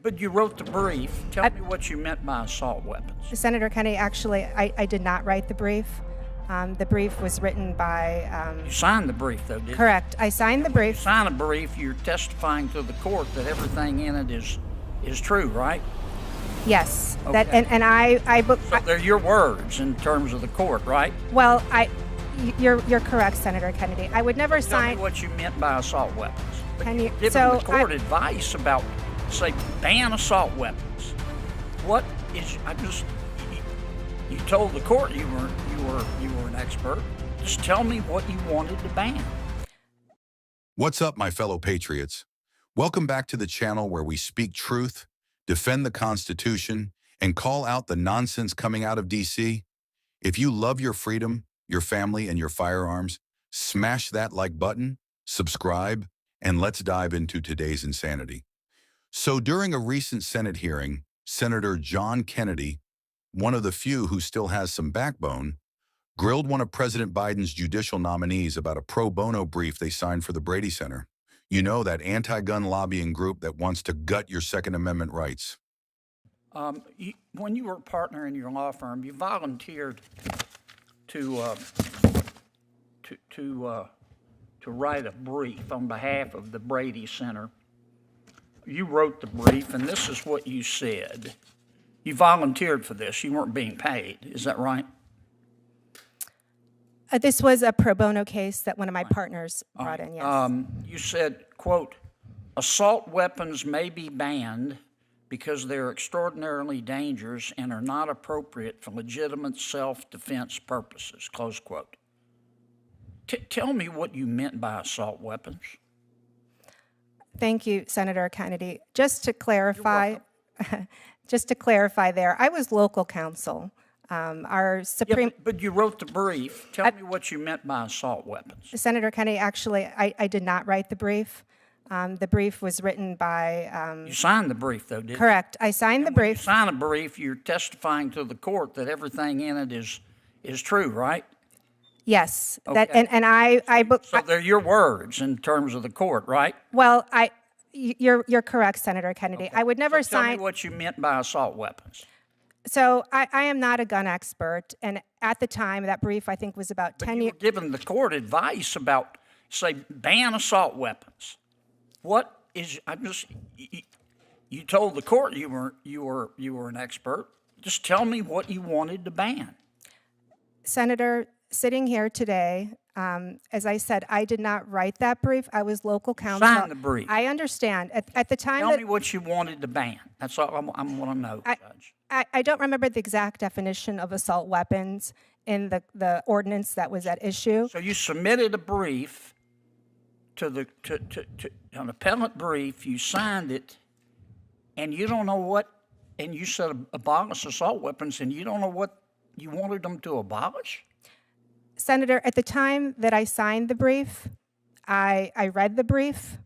But you wrote the brief. Tell me what you meant by assault weapons. Senator Kennedy, actually, I did not write the brief. The brief was written by... You signed the brief, though, didn't you? Correct. I signed the brief. You sign a brief, you're testifying to the court that everything in it is true, right? Yes. Okay. That and I So they're your words in terms of the court, right? well, you're correct, Senator Kennedy. I would never Tell sign... me what you meant by assault weapons. But Can you're you- giving so the court advice about, say, ban assault weapons. What is? You told the court you were an expert. Just tell me what you wanted to ban. What's up, my fellow Patriots? Welcome back to the channel where we speak truth, defend the Constitution, and call out the nonsense coming out of DC. If you love your freedom, your family, and your firearms, smash that like button, subscribe, and let's dive into today's insanity. So during a recent Senate hearing, Senator John Kennedy, one of the few who still has some backbone, grilled one of President Biden's judicial nominees about a pro bono brief they signed for the Brady Center. You know, that anti-gun lobbying group that wants to gut your Second Amendment rights. When you were a partner in your law firm, you volunteered to write a brief on behalf of the Brady Center. You wrote the brief, and this is what you said. You volunteered for this. You weren't being paid. Is that right? This was a pro bono case that one of my partners brought in, yes. You said, quote, assault weapons may be banned because they're extraordinarily dangerous and are not appropriate for legitimate self-defense purposes, close quote. Tell me what you meant by assault weapons. Thank you, Senator Kennedy. Just to clarify, there, I was local counsel. Our Supreme... But you wrote the brief. Tell me what you meant by assault weapons. Senator Kennedy, actually, I did not write the brief. The brief was written by... You signed the brief, though, didn't you? Correct. I signed the brief. You sign a brief, you're testifying to the court that everything in it is true, right? Yes. Okay. So they're your words in terms of the court, right? Well, you're correct, Senator Kennedy. Okay. I would never Tell sign... me what you meant by assault weapons. So I am not a gun expert, and at the time, that brief, I think, was about 10 You years... were giving the court advice about, say, ban assault weapons. What is... You told the court you were an expert. Just tell me what you wanted to ban. Senator, sitting here today, as I said, I did not write that brief. I was local counsel. Sign the brief. I understand. At the time Tell me what you wanted to ban. That's all I want to know, Judge. I don't remember the exact definition of assault weapons in the ordinance that was at issue. So you submitted a brief to an appellate brief. You signed it, and you don't know what. And you said abolish assault weapons, and you don't know what you wanted them to abolish. Senator, at the time that I signed the brief, I read the brief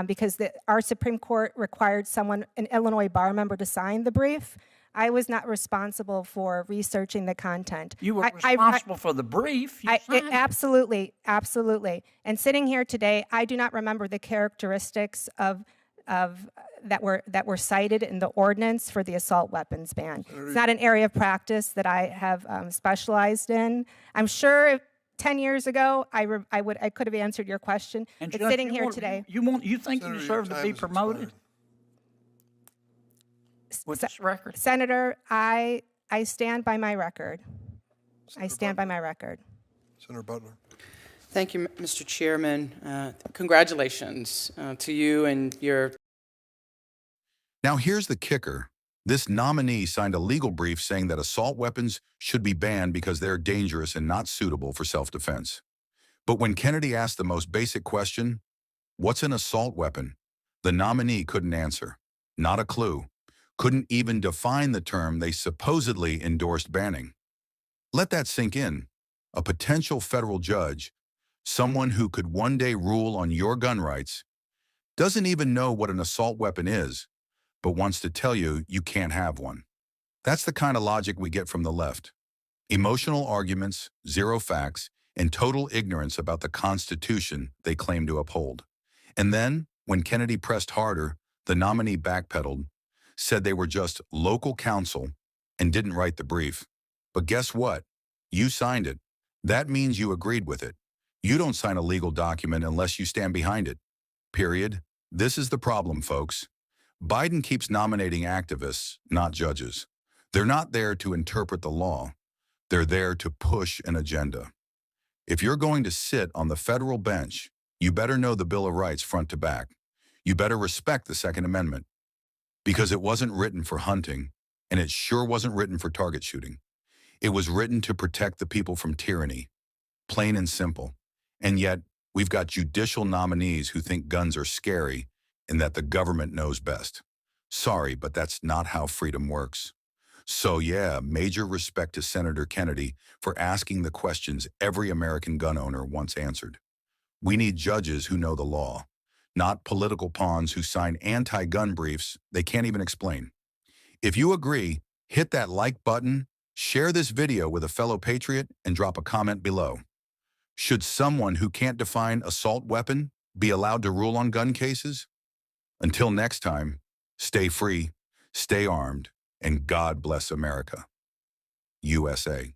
because our Supreme Court required an Illinois bar member to sign the brief. I was not responsible for researching the content. You were responsible for the brief. Absolutely, absolutely. And sitting here today, I do not remember the characteristics that were cited in the ordinance for the assault weapons ban. It's not an area of practice that I have specialized in. I'm sure 10 years ago I could have answered your question. And but Judge, sitting here today, you think Senator, you deserve to be promoted with this record? Senator, I stand by my record. I stand by my record. Senator Butler. Thank you, Mr. Chairman. Congratulations to you and your... Now here's the kicker. This nominee signed a legal brief saying that assault weapons should be banned because they're dangerous and not suitable for self-defense. But when Kennedy asked the most basic question, what's an assault weapon? The nominee couldn't answer. Not a clue. Couldn't even define the term they supposedly endorsed banning. Let that sink in. A potential federal judge, someone who could one day rule on your gun rights, doesn't even know what an assault weapon is, but wants to tell you you can't have one. That's the kind of logic we get from the left. Emotional arguments, zero facts, and total ignorance about the Constitution they claim to uphold. And then, when Kennedy pressed harder, the nominee backpedaled, said they were just local counsel and didn't write the brief. But guess what? You signed it. That means you agreed with it. You don't sign a legal document unless you stand behind it. Period. This is the problem, folks. Biden keeps nominating activists, not judges. They're not there to interpret the law. They're there to push an agenda. If you're going to sit on the federal bench, you better know the Bill of Rights front to back. You better respect the Second Amendment, because it wasn't written for hunting, and it sure wasn't written for target shooting. It was written to protect the people from tyranny, plain and simple. And yet, we've got judicial nominees who think guns are scary and that the government knows best. Sorry, but that's not how freedom works. So yeah, major respect to Senator Kennedy for asking the questions every American gun owner wants answered. We need judges who know the law, not political pawns who sign anti-gun briefs they can't even explain. If you agree, hit that like button, share this video with a fellow patriot, and drop a comment below. Should someone who can't define assault weapon be allowed to rule on gun cases? Until next time, stay free, stay armed, and God bless America. USA.